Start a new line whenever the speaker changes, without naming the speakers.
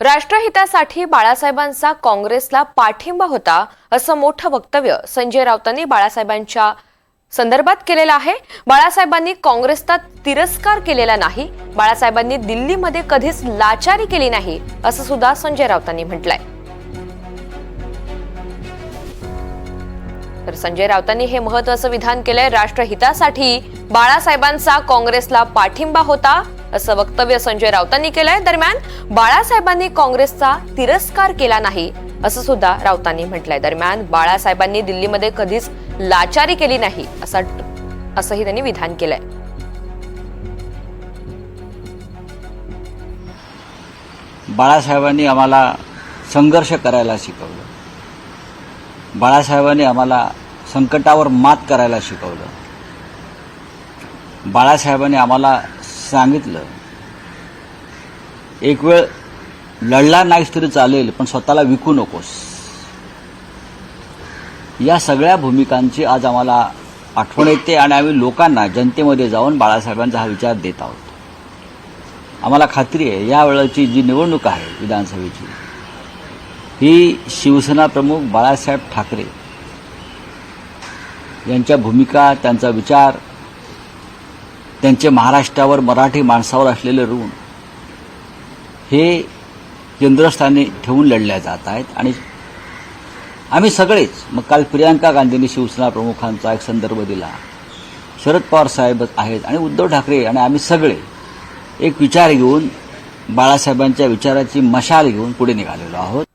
राष्ट्रहितासाठी बाळासाहेबांचा काँग्रेसला पाठिंबा होता असं मोठं वक्तव्य संजय राऊतांनी बाळासाहेबांच्या संदर्भात केलेलं आहे। बाळासाहेबांनी काँग्रेसचा तिरस्कार केलेला नाही, बाळासाहेबांनी दिल्लीमध्ये कधीच लाचारी केली नाही असं सुद्धा संजय राऊतांनी म्हटलंय। तर संजय राऊतांनी हे महत्त्वाचं विधान केलंय। राष्ट्रहितासाठी बाळासाहेबांचा काँग्रेसला पाठिंबा होता असं वक्तव्य संजय राऊतांनी केलंय। दरम्यान बाळासाहेबांनी काँग्रेसचा तिरस्कार केला नाही असं सुद्धा राऊतांनी म्हटलंय। दरम्यान बाळासाहेबांनी दिल्लीमध्ये कधीच लाचारी केली नाही असंही त्यांनी विधान केलंय।
बाळासाहेबांनी आम्हाला संघर्ष करायला शिकवलं, बाळासाहेबांनी आम्हाला संकटावर मात करायला शिकवलं, बाळासाहेबांनी आम्हाला सांगितलं एक वेळ लढला नाहीस तरी चालेल पण स्वतःला विकू नकोस। या सगळ्या भूमिकांची आज आम्हाला आठवण येते आणि आम्ही लोकांना जनतेमध्ये जाऊन बाळासाहेबांचा हा विचार देत आहोत। आम्हाला खात्री आहे या वेळेची जी निवडणूक आहे विधानसभेची ही शिवसेना प्रमुख बाळासाहेब ठाकरे यांच्या भूमिका, त्यांचा विचार, त्यांचे महाराष्ट्रावर मराठी माणसावर असलेले ऋण हे केंद्रस्थानी ठेवून लढल्या जात आहेत। आणि आम्ही सगळेच, मग काल प्रियंका गांधींनी शिवसेना प्रमुखांचा एक संदर्भ दिला, शरद पवार साहेब आहेत आणि उद्धव ठाकरे आणि आम्ही सगळे एक विचार घेऊन बाळासाहेबांच्या विचाराची मशाल घेऊन पुढे निघालेलो आहोत।